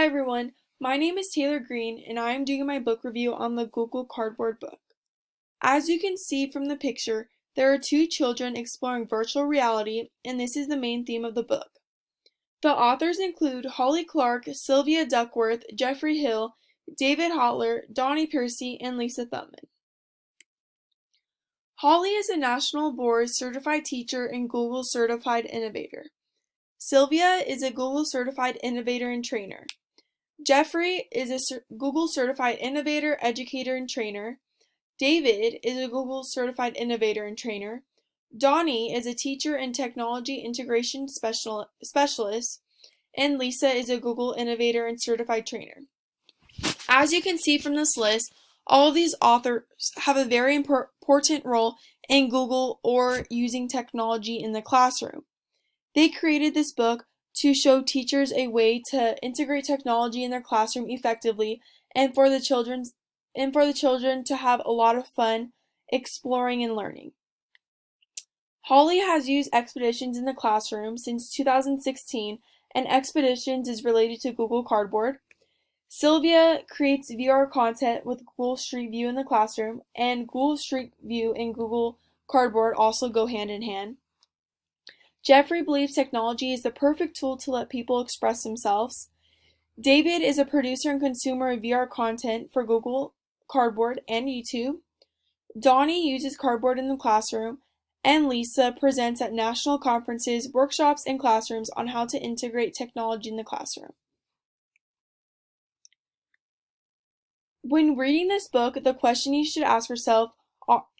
everyone, my name is Taylor Green and I am doing my book review on the Google Cardboard book. As you can see from the picture, there are two children exploring virtual reality, and this is the main theme of the book. The authors include Holly Clark, Sylvia Duckworth, Jeffrey Hill, David Hotler, Donnie Piercy, and Lisa Thubman. Holly is a National Board Certified Teacher and Google Certified Innovator. Sylvia is a Google Certified Innovator and Trainer. Jeffrey is a Google Certified Innovator, Educator, and Trainer. David is a Google Certified Innovator and Trainer. Donnie is a Teacher and Technology Integration Specialist. And Lisa is a Google Innovator and Certified Trainer. As you can see from this list, all of these authors have a very important role in Google or using technology in the classroom. They created this book to show teachers a way to integrate technology in their classroom effectively and for the children to have a lot of fun exploring and learning. Holly has used Expeditions in the classroom since 2016, and Expeditions is related to Google Cardboard. Sylvia creates VR content with Google Street View in the classroom, and Google Street View and Google Cardboard also go hand in hand. Jeffrey believes technology is the perfect tool to let people express themselves. David is a producer and consumer of VR content for Google Cardboard and YouTube. Donnie uses Cardboard in the classroom, and Lisa presents at national conferences, workshops, and classrooms on how to integrate technology in the classroom. When reading this book, the question you should ask yourself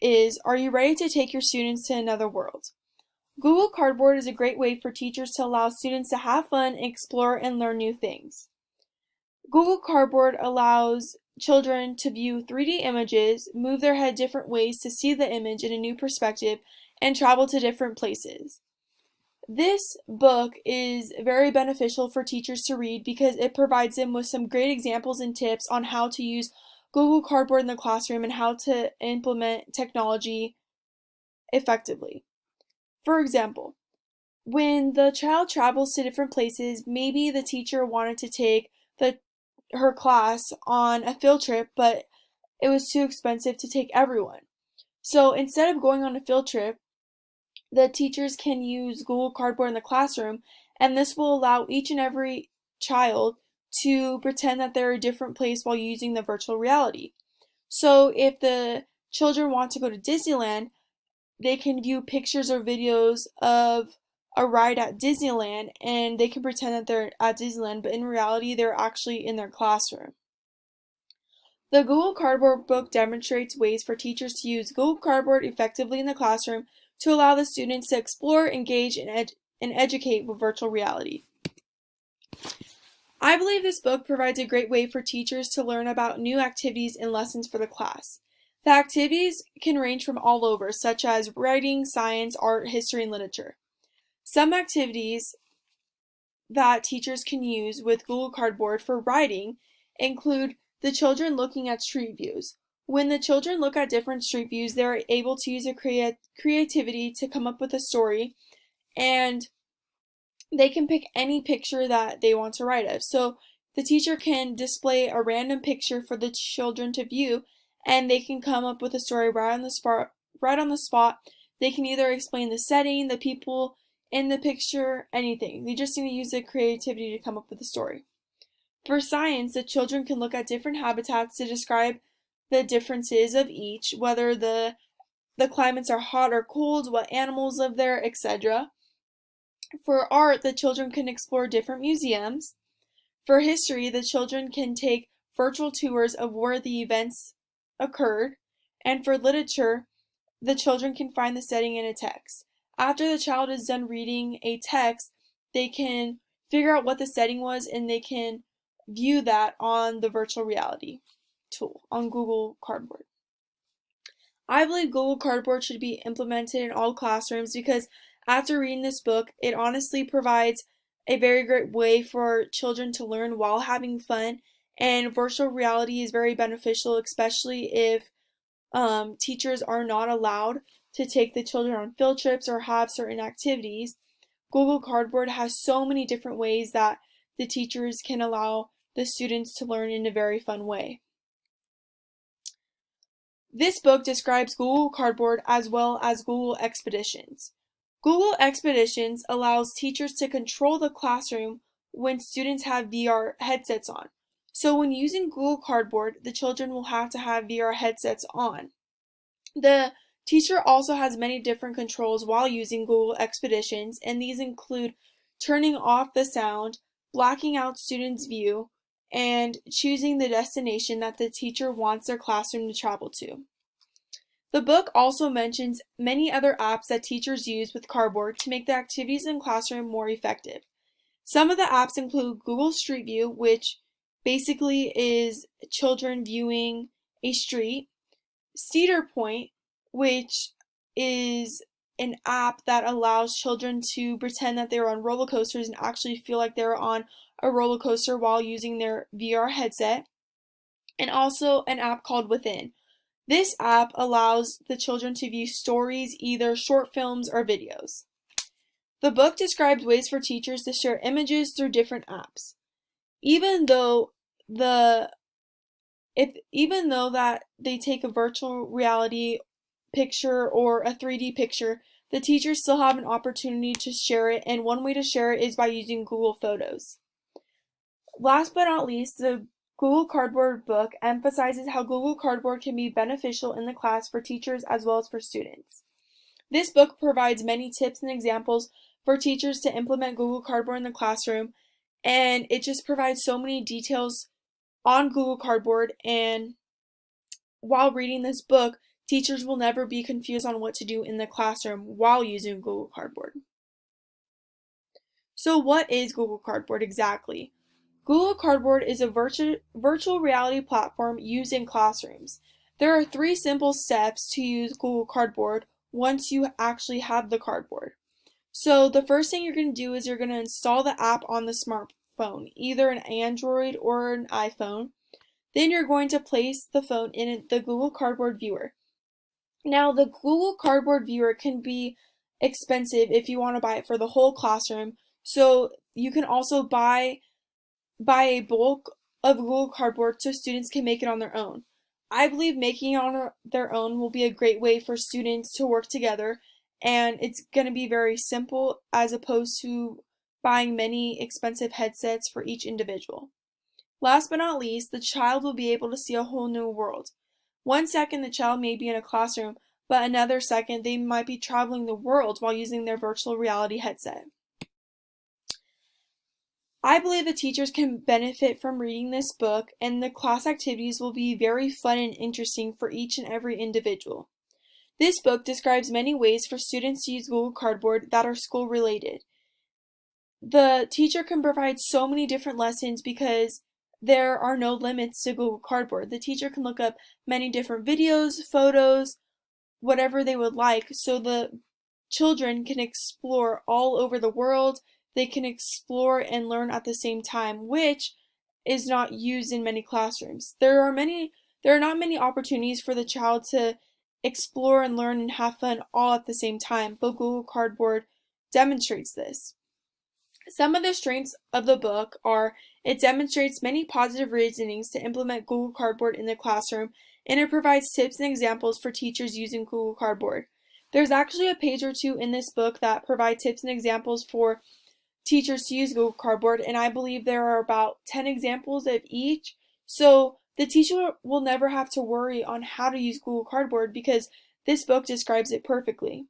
is, are you ready to take your students to another world? Google Cardboard is a great way for teachers to allow students to have fun, explore, and learn new things. Google Cardboard allows children to view 3D images, move their head different ways to see the image in a new perspective, and travel to different places. This book is very beneficial for teachers to read because it provides them with some great examples and tips on how to use Google Cardboard in the classroom and how to implement technology effectively. For example, when the child travels to different places, maybe the teacher wanted to take her class on a field trip, but it was too expensive to take everyone. So instead of going on a field trip, the teachers can use Google Cardboard in the classroom, and this will allow each and every child to pretend that they're a different place while using the virtual reality. So if the children want to go to Disneyland, they can view pictures or videos of a ride at Disneyland, and they can pretend that they're at Disneyland, but in reality, they're actually in their classroom. The Google Cardboard book demonstrates ways for teachers to use Google Cardboard effectively in the classroom to allow the students to explore, engage, and educate with virtual reality. I believe this book provides a great way for teachers to learn about new activities and lessons for the class. The activities can range from all over, such as writing, science, art, history, and literature. Some activities that teachers can use with Google Cardboard for writing include the children looking at street views. When the children look at different street views, they're able to use their creativity to come up with a story, and they can pick any picture that they want to write of. So the teacher can display a random picture for the children to view, and they can come up with a story right on the spot. They can either explain the setting, the people in the picture, anything. They just need to use their creativity to come up with a story. For science, the children can look at different habitats to describe the differences of each, whether the climates are hot or cold, what animals live there, etc. For art, the children can explore different museums. For history, the children can take virtual tours of where the events occurred. And for literature, the children can find the setting in a text. After the child is done reading a text, they can figure out what the setting was, and they can view that on the virtual reality tool on Google Cardboard. I believe Google Cardboard should be implemented in all classrooms because after reading this book, it honestly provides a very great way for children to learn while having fun, and virtual reality is very beneficial, especially if teachers are not allowed to take the children on field trips or have certain activities. Google Cardboard has so many different ways that the teachers can allow the students to learn in a very fun way. This book describes Google Cardboard as well as Google Expeditions. Google Expeditions allows teachers to control the classroom when students have VR headsets on. So when using Google Cardboard, the children will have to have VR headsets on. The teacher also has many different controls while using Google Expeditions, and these include turning off the sound, blacking out students' view, and choosing the destination that the teacher wants their classroom to travel to. The book also mentions many other apps that teachers use with Cardboard to make the activities in the classroom more effective. Some of the apps include Google Street View, which basically is children viewing a street, Cedar Point, which is an app that allows children to pretend that they're on roller coasters and actually feel like they're on a roller coaster while using their VR headset, and also an app called Within. This app allows the children to view stories, either short films or videos. The book describes ways for teachers to share images through different apps. Even though that they take a virtual reality picture or a 3D picture, the teachers still have an opportunity to share it, and one way to share it is by using Google Photos. Last but not least, the Google Cardboard book emphasizes how Google Cardboard can be beneficial in the class for teachers as well as for students. This book provides many tips and examples for teachers to implement Google Cardboard in the classroom, and it just provides so many details on Google Cardboard, and while reading this book, teachers will never be confused on what to do in the classroom while using Google Cardboard. So what is Google Cardboard exactly? Google Cardboard is a virtual reality platform used in classrooms. There are 3 simple steps to use Google Cardboard once you actually have the cardboard. So the first thing you're going to do is you're going to install the app on the smartphone, either an Android or an iPhone. Then you're going to place the phone in the Google Cardboard viewer. Now, the Google Cardboard viewer can be expensive if you want to buy it for the whole classroom. So you can also buy a bulk of Google Cardboard so students can make it on their own. I believe making it on their own will be a great way for students to work together, and it's going to be very simple as opposed to buying many expensive headsets for each individual. Last but not least, the child will be able to see a whole new world. One second the child may be in a classroom, but another second they might be traveling the world while using their virtual reality headset. I believe the teachers can benefit from reading this book, and the class activities will be very fun and interesting for each and every individual. This book describes many ways for students to use Google Cardboard that are school related. The teacher can provide so many different lessons because there are no limits to Google Cardboard. The teacher can look up many different videos, photos, whatever they would like, so the children can explore all over the world. They can explore and learn at the same time, which is not used in many classrooms. There are not many opportunities for the child to explore and learn and have fun all at the same time, but Google Cardboard demonstrates this. Some of the strengths of the book are it demonstrates many positive reasonings to implement Google Cardboard in the classroom, and it provides tips and examples for teachers using Google Cardboard. There's actually a page or 2 in this book that provide tips and examples for teachers to use Google Cardboard, and I believe there are about 10 examples of each, so the teacher will never have to worry on how to use Google Cardboard because this book describes it perfectly.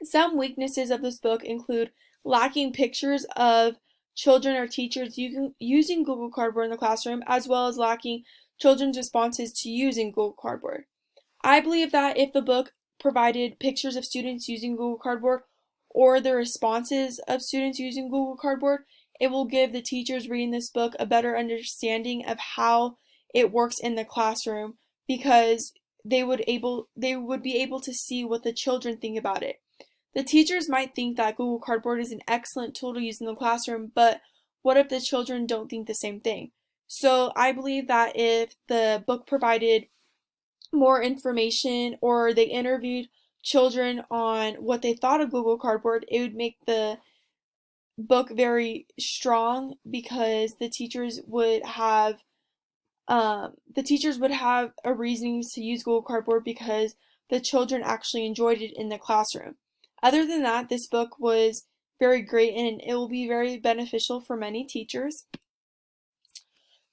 Some weaknesses of this book include lacking pictures of children or teachers using Google Cardboard in the classroom, as well as lacking children's responses to using Google Cardboard. I believe that if the book provided pictures of students using Google Cardboard or the responses of students using Google Cardboard, it will give the teachers reading this book a better understanding of how it works in the classroom because they would be able to see what the children think about it. The teachers might think that Google Cardboard is an excellent tool to use in the classroom, but what if the children don't think the same thing? So I believe that if the book provided more information or they interviewed children on what they thought of Google Cardboard, it would make the book very strong because the teachers would have a reasoning to use Google Cardboard because the children actually enjoyed it in the classroom. Other than that, this book was very great and it will be very beneficial for many teachers.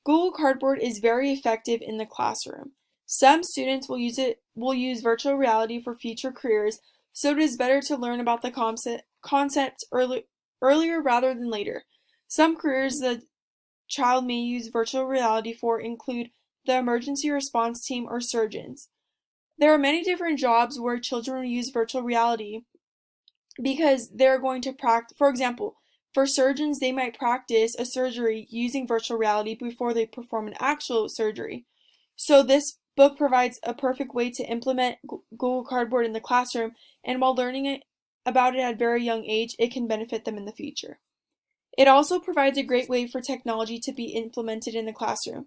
Google Cardboard is very effective in the classroom. Some students will use virtual reality for future careers, so it is better to learn about the concept earlier rather than later. Some careers the child may use virtual reality for include the emergency response team or surgeons. There are many different jobs where children will use virtual reality because they're going to practice. For example, for surgeons, they might practice a surgery using virtual reality before they perform an actual surgery. So this book provides a perfect way to implement Google Cardboard in the classroom, and while learning about it at a very young age, it can benefit them in the future. It also provides a great way for technology to be implemented in the classroom.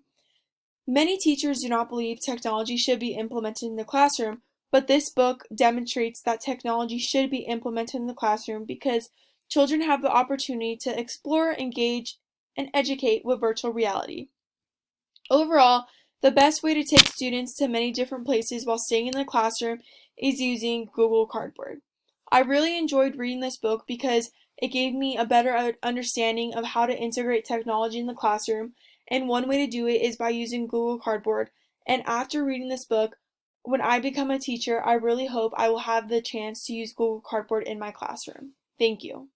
Many teachers do not believe technology should be implemented in the classroom, but this book demonstrates that technology should be implemented in the classroom because children have the opportunity to explore, engage, and educate with virtual reality. Overall, the best way to take students to many different places while staying in the classroom is using Google Cardboard. I really enjoyed reading this book because it gave me a better understanding of how to integrate technology in the classroom, and one way to do it is by using Google Cardboard. And after reading this book, when I become a teacher, I really hope I will have the chance to use Google Cardboard in my classroom. Thank you.